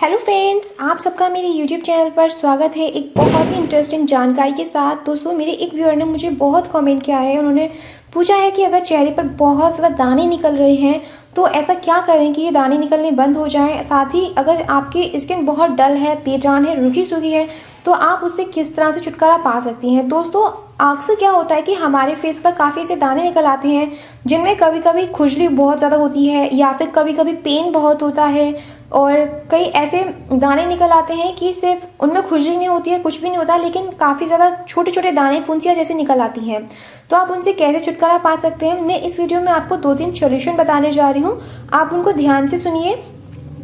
Hello friends, आप सबका मेरे यूट्यूब चैनल पर स्वागत है एक बहुत ही इंटरेस्टिंग जानकारी के साथ। दोस्तों, मेरे एक व्यूअर ने मुझे बहुत कमेंट किया है। उन्होंने पूछा है कि अगर चेहरे पर बहुत ज़्यादा दाने निकल रहे हैं तो ऐसा क्या करें कि ये दाने निकलने बंद हो जाएं। साथ ही अगर आपकी स्किन बहुत डल है, बेजान है, रूखी सूखी है तो आप उससे किस तरह से छुटकारा पा सकती हैं। दोस्तों, अक्सर क्या होता है कि हमारे फेस पर काफ़ी ऐसे दाने निकल आते हैं जिनमें कभी कभी खुजली बहुत ज़्यादा होती है या फिर कभी कभी पेन बहुत होता है, और कई ऐसे दाने निकल आते हैं कि सिर्फ उनमें खुजली नहीं होती है, कुछ भी नहीं होता, लेकिन काफ़ी ज़्यादा छोटे छोटे दाने, फुंसियाँ जैसे निकल आती हैं। तो आप उनसे कैसे छुटकारा पा सकते हैं, मैं इस वीडियो में आपको 2-3 सॉल्यूशन बताने जा रही हूँ। आप उनको ध्यान से सुनिए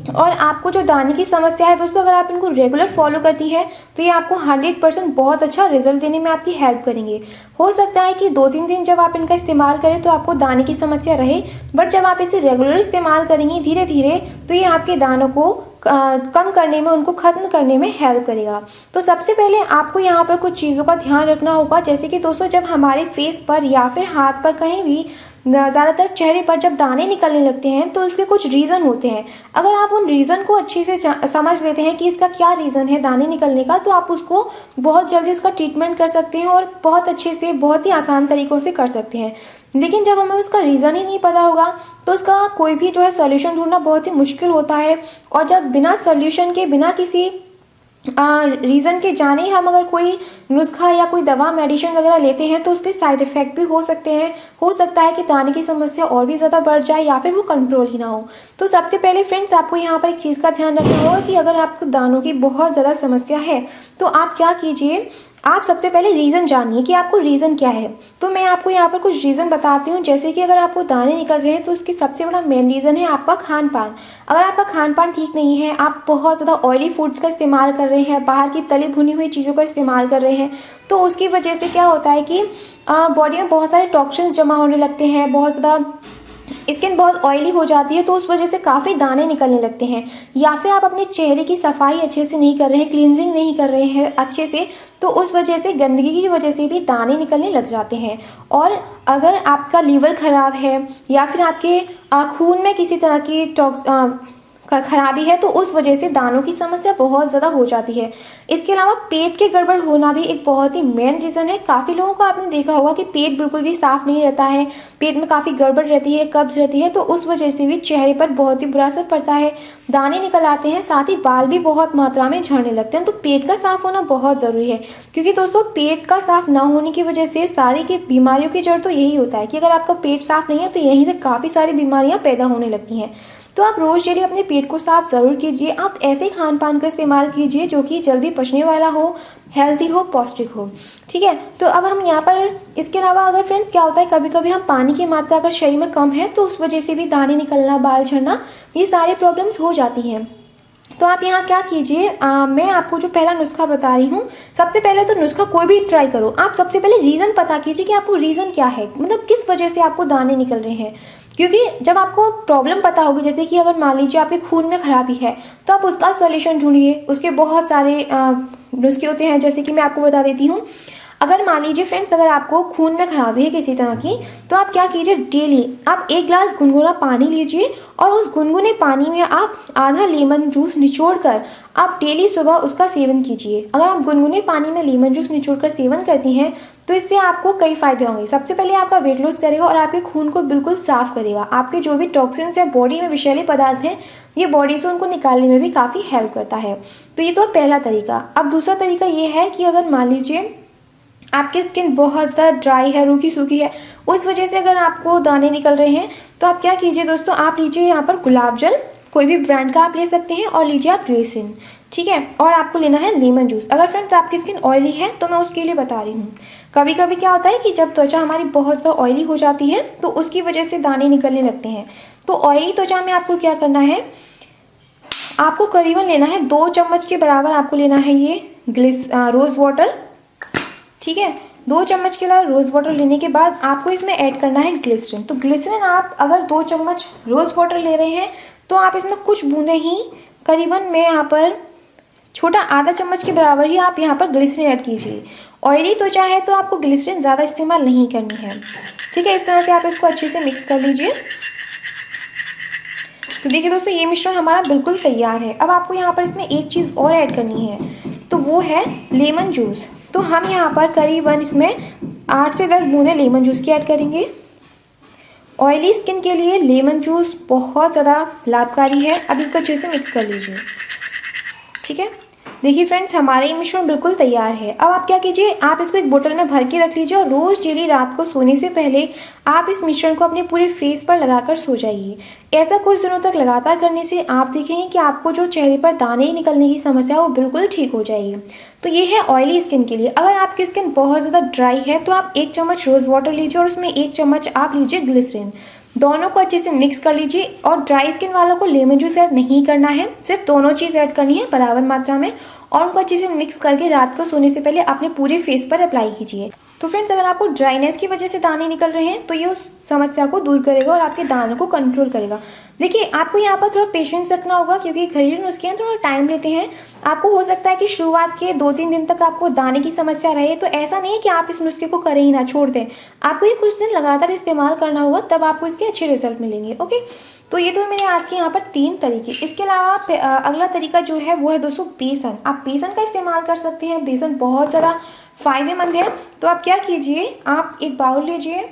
और आपको जो दाने की समस्या है दोस्तों, अगर आप इनको रेगुलर फॉलो करती है तो ये आपको 100% बहुत अच्छा रिजल्ट देने में आपकी हेल्प करेंगे। हो सकता है कि 2-3 दिन जब आप इनका इस्तेमाल करें तो आपको दाने की समस्या रहे, बट जब आप इसे रेगुलर इस्तेमाल करेंगी धीरे धीरे तो ये आपके दानों को कम करने में, उनको ख़त्म करने में हेल्प करेगा। तो सबसे पहले आपको यहाँ पर कुछ चीज़ों का ध्यान रखना होगा, जैसे कि दोस्तों जब हमारे फेस पर या फिर हाथ पर कहीं भी ज़्यादातर चेहरे पर जब दाने निकलने लगते हैं तो उसके कुछ रीज़न होते हैं। अगर आप उन रीज़न को अच्छे से समझ लेते हैं कि इसका क्या रीज़न है दाने निकलने का, तो आप उसको बहुत जल्दी उसका ट्रीटमेंट कर सकते हैं और बहुत अच्छे से, बहुत ही आसान तरीक़ों से कर सकते हैं। लेकिन जब हमें उसका रीज़न ही नहीं पता होगा तो उसका कोई भी जो है सॉल्यूशन ढूंढना बहुत ही मुश्किल होता है। और जब बिना सॉल्यूशन के, बिना किसी रीज़न के जाने ही हम अगर कोई नुस्खा या कोई दवा, मेडिसिन वगैरह लेते हैं तो उसके साइड इफ़ेक्ट भी हो सकते हैं। हो सकता है कि दाने की समस्या और भी ज़्यादा बढ़ जाए या फिर वो कंट्रोल ही ना हो। तो सबसे पहले फ्रेंड्स, आपको यहाँ पर एक चीज़ का ध्यान रखना होगा कि अगर आपको दानों की बहुत ज़्यादा समस्या है तो आप क्या कीजिए, आप सबसे पहले रीज़न जानिए कि आपको रीज़न क्या है। तो मैं आपको यहाँ पर कुछ रीज़न बताती हूँ। जैसे कि अगर आपको दाने निकल रहे हैं तो उसकी सबसे बड़ा मेन रीज़न है आपका खान पान। अगर आपका खान पान ठीक नहीं है, आप बहुत ज़्यादा ऑयली फूड्स का इस्तेमाल कर रहे हैं, बाहर की तली भुनी हुई चीज़ों का इस्तेमाल कर रहे हैं, तो उसकी वजह से क्या होता है कि बॉडी में बहुत सारे टॉक्सिन्स जमा होने लगते हैं, बहुत ज़्यादा स्किन बहुत ऑयली हो जाती है, तो उस वजह से काफ़ी दाने निकलने लगते हैं। या फिर आप अपने चेहरे की सफाई अच्छे से नहीं कर रहे हैं, क्लींजिंग नहीं कर रहे हैं अच्छे से, तो उस वजह से, गंदगी की वजह से भी दाने निकलने लग जाते हैं। और अगर आपका लीवर ख़राब है या फिर आपके खून में किसी तरह की खराबी है तो उस वजह से दानों की समस्या बहुत ज़्यादा हो जाती है। इसके अलावा पेट के गड़बड़ होना भी एक बहुत ही मेन रीज़न है। काफ़ी लोगों को आपने देखा होगा कि पेट बिल्कुल भी साफ़ नहीं रहता है, पेट में काफ़ी गड़बड़ रहती है, कब्ज रहती है, तो उस वजह से भी चेहरे पर बहुत ही बुरा असर पड़ता है, दाने निकल आते हैं, साथ ही बाल भी बहुत मात्रा में झड़ने लगते हैं। तो पेट का साफ़ होना बहुत ज़रूरी है, क्योंकि दोस्तों पेट का साफ़ ना होने की वजह से सारी की बीमारियों की जड़ तो यही होता है कि अगर आपका पेट साफ़ नहीं है तो यहीं से काफ़ी सारी बीमारियाँ पैदा होने लगती हैं। तो आप रोज़ डेली अपने पेट को साफ ज़रूर कीजिए। आप ऐसे ही खान पान का इस्तेमाल कीजिए जो कि जल्दी पचने वाला हो, हेल्दी हो, पौष्टिक हो। ठीक है, तो अब हम यहाँ पर, इसके अलावा अगर फ्रेंड्स क्या होता है, कभी कभी हम पानी की मात्रा अगर शरीर में कम है तो उस वजह से भी दाने निकलना, बाल झड़ना, ये सारी प्रॉब्लम्स हो जाती हैं। तो आप यहाँ क्या कीजिए, मैं आपको जो पहला नुस्खा बता रही हूँ, सबसे पहले तो नुस्खा कोई भी ट्राई करो, आप सबसे पहले रीज़न पता कीजिए कि आपको रीज़न क्या है, मतलब किस वजह से आपको दाने निकल रहे हैं। क्योंकि जब आपको प्रॉब्लम पता होगी, जैसे कि अगर मान लीजिए आपके खून में खराबी है तो आप उसका सॉल्यूशन ढूंढिए। उसके बहुत सारे नुस्खे होते हैं, जैसे कि मैं आपको बता देती हूँ। अगर मान लीजिए फ्रेंड्स, अगर आपको खून में खराबी है किसी तरह की, तो आप क्या कीजिए, डेली आप 1 गिलास गुनगुना पानी लीजिए और उस गुनगुने पानी में आप आधा लेमन जूस निचोड़कर आप डेली सुबह उसका सेवन कीजिए। अगर आप गुनगुने पानी में लेमन जूस निचोड़कर सेवन करती हैं तो इससे आपको कई फायदे होंगे। सबसे पहले आपका वेट लॉस करेगा और आपके खून को बिल्कुल साफ करेगा। आपके जो भी टॉक्सिन्स हैं, बॉडी में विषैले पदार्थ हैं, ये बॉडी से उनको निकालने में भी काफ़ी हेल्प करता है। तो ये तो पहला तरीका। अब दूसरा तरीका ये है कि अगर मान लीजिए आपकी स्किन बहुत ज़्यादा ड्राई है, रूखी सूखी है, उस वजह से अगर आपको दाने निकल रहे हैं तो आप क्या कीजिए दोस्तों, आप लीजिए यहाँ पर गुलाब जल, कोई भी ब्रांड का आप ले सकते हैं, और लीजिए आप ग्लिसरीन, ठीक है, और आपको लेना है लेमन जूस। अगर फ्रेंड्स आपकी स्किन ऑयली है तो मैं उसके लिए बता रही हूँ। कभी कभी क्या होता है कि जब त्वचा हमारी बहुत ज़्यादा ऑयली हो जाती है तो उसकी वजह से दाने निकलने लगते हैं। तो ऑयली त्वचा में आपको क्या करना है, आपको करीबन लेना है 2 चम्मच के बराबर, आपको लेना है ये रोज़ वाटर, ठीक है। 2 चम्मच के लिए रोज़ वाटर लेने के बाद आपको इसमें ऐड करना है ग्लिसरीन। तो ग्लिसरीन आप अगर 2 चम्मच रोज़ वाटर ले रहे हैं तो आप इसमें कुछ बूंदे ही, करीबन मैं यहाँ पर छोटा आधा चम्मच के बराबर ही आप यहाँ पर ग्लिसरीन ऐड कीजिए। ऑयली त्वचा है तो आपको ग्लिसरीन ज़्यादा इस्तेमाल नहीं करनी है, ठीक है। इस तरह से आप इसको अच्छे से मिक्स कर लीजिए। तो देखिए दोस्तों, ये मिश्रण हमारा बिल्कुल तैयार है। अब आपको यहाँ पर इसमें एक चीज़ और ऐड करनी है, तो वो है लेमन जूस। तो हम यहाँ पर करीबन इसमें 8 से 10 बूंदें लेमन जूस की ऐड करेंगे। ऑयली स्किन के लिए लेमन जूस बहुत ज़्यादा लाभकारी है। अब इसको अच्छे से मिक्स कर लीजिए, ठीक है। देखिए फ्रेंड्स, हमारा ये मिश्रण बिल्कुल तैयार है। अब आप क्या कीजिए, आप इसको एक बोतल में भर के रख लीजिए और रोज़ डेली रात को सोने से पहले आप इस मिश्रण को अपने पूरे फेस पर लगाकर सो जाइए। ऐसा कुछ दिनों तक लगातार करने से आप देखेंगे कि आपको जो चेहरे पर दाने निकलने की समस्या है वो बिल्कुल ठीक हो जाएगी। तो ये है ऑयली स्किन के लिए। अगर आपकी स्किन बहुत ज़्यादा ड्राई है तो आप 1 चम्मच रोज़ वाटर लीजिए और उसमें 1 चम्मच आप लीजिए ग्लिसरीन। दोनों को अच्छे से मिक्स कर लीजिए। और ड्राई स्किन वालों को लेमन जूस ऐड नहीं करना है, सिर्फ दोनों चीज़ ऐड करनी है बराबर मात्रा में, और उनको अच्छे से मिक्स करके रात को सोने से पहले अपने पूरे फेस पर अप्लाई कीजिए। तो फ्रेंड्स, अगर आपको ड्राइनेस की वजह से दाने निकल रहे हैं तो ये उस समस्या को दूर करेगा और आपके दानों को कंट्रोल करेगा। देखिए, आपको यहाँ पर थोड़ा पेशेंस रखना होगा क्योंकि घरेलू नुस्खे हैं, थोड़ा टाइम लेते हैं। आपको हो सकता है कि शुरुआत के 2-3 दिन तक आपको दाने की समस्या रहे, तो ऐसा नहीं है कि आप इस नुस्खे को करें ही ना, छोड़ दें। आपको ये कुछ दिन लगातार इस्तेमाल करना होगा, तब आपको इसके अच्छे रिजल्ट मिलेंगे। ओके, तो ये तो मेरे आज के यहाँ पर 3 तरीके। इसके अलावा अगला तरीका जो है वो है दोस्तों बेसन। आप बेसन का इस्तेमाल कर सकते हैं। बेसन बहुत ज़्यादा फ़ायदेमंद है। तो आप क्या कीजिए, आप एक बाउल लीजिए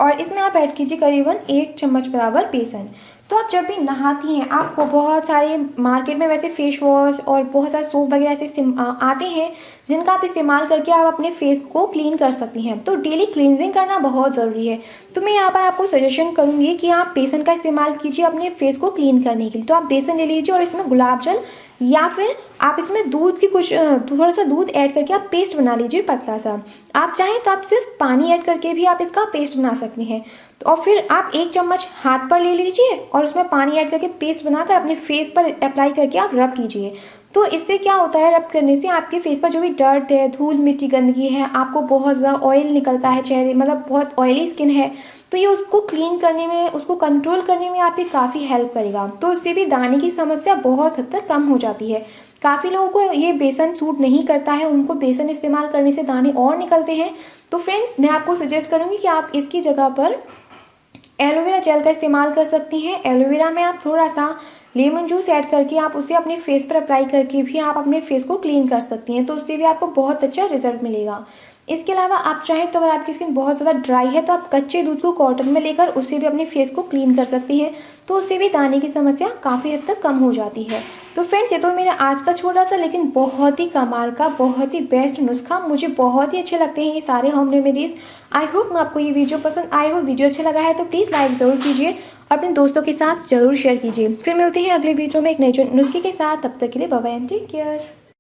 और इसमें आप ऐड कीजिए करीबन 1 चम्मच बराबर बेसन। तो आप जब भी नहाती हैं, आपको बहुत सारे मार्केट में वैसे फेस वॉश और बहुत सारे सोप वगैरह ऐसे आते हैं जिनका आप इस्तेमाल करके आप अपने फेस को क्लीन कर सकती हैं। तो डेली क्लींजिंग करना बहुत ज़रूरी है। तो मैं यहाँ पर आपको सजेशन करूँगी कि आप बेसन का इस्तेमाल कीजिए अपने फेस को क्लीन करने के लिए। तो आप बेसन ले लीजिए और इसमें गुलाब जल या फिर आप इसमें दूध की कुछ थोड़ा सा दूध ऐड करके आप पेस्ट बना लीजिए पतला सा। आप चाहें तो आप सिर्फ पानी ऐड करके भी आप इसका पेस्ट बना सकते हैं। और फिर आप 1 चम्मच हाथ पर ले लीजिए और उसमें पानी ऐड करके पेस्ट बनाकर अपने फेस पर अप्लाई करके आप रब कीजिए। तो इससे क्या होता है, रब करने से आपके फेस पर जो भी डर्ट है, धूल मिट्टी गंदगी है, आपको बहुत ज़्यादा ऑयल निकलता है चेहरे, मतलब बहुत ऑयली स्किन है, तो ये उसको क्लीन करने में, उसको कंट्रोल करने में आपकी काफ़ी हेल्प करेगा। तो उससे भी दाने की समस्या बहुत हद तक कम हो जाती है। काफ़ी लोगों को ये बेसन सूट नहीं करता है, उनको बेसन इस्तेमाल करने से दाने और निकलते हैं। तो फ्रेंड्स, मैं आपको सजेस्ट करूँगी कि आप इसकी जगह पर एलोवेरा जेल का इस्तेमाल कर सकती हैं। एलोवेरा में आप थोड़ा सा लेमन जूस ऐड करके आप उसे अपने फेस पर अप्लाई करके भी आप अपने फेस को क्लीन कर सकती हैं। तो उससे भी आपको बहुत अच्छा रिजल्ट मिलेगा। इसके अलावा आप चाहें तो अगर आपकी स्किन बहुत ज़्यादा ड्राई है तो आप कच्चे दूध को कॉटन में लेकर उससे भी अपने फेस को क्लीन कर सकती हैं। तो उससे भी दाने की समस्या काफ़ी हद तक कम हो जाती है। तो फ्रेंड्स, ये तो मेरा आज का छोटा सा लेकिन बहुत ही कमाल का, बहुत ही बेस्ट नुस्खा। मुझे बहुत ही अच्छे लगते हैं ये सारे होम रेमेडीज़। आई होप आपको ये वीडियो पसंद आए हो। वीडियो अच्छा लगा है तो प्लीज़ लाइक ज़रूर कीजिए और अपने दोस्तों के साथ ज़रूर शेयर कीजिए। फिर मिलते हैं अगले वीडियो में एक नए नुस्खे के साथ। तब तक के लिए bye bye and take care.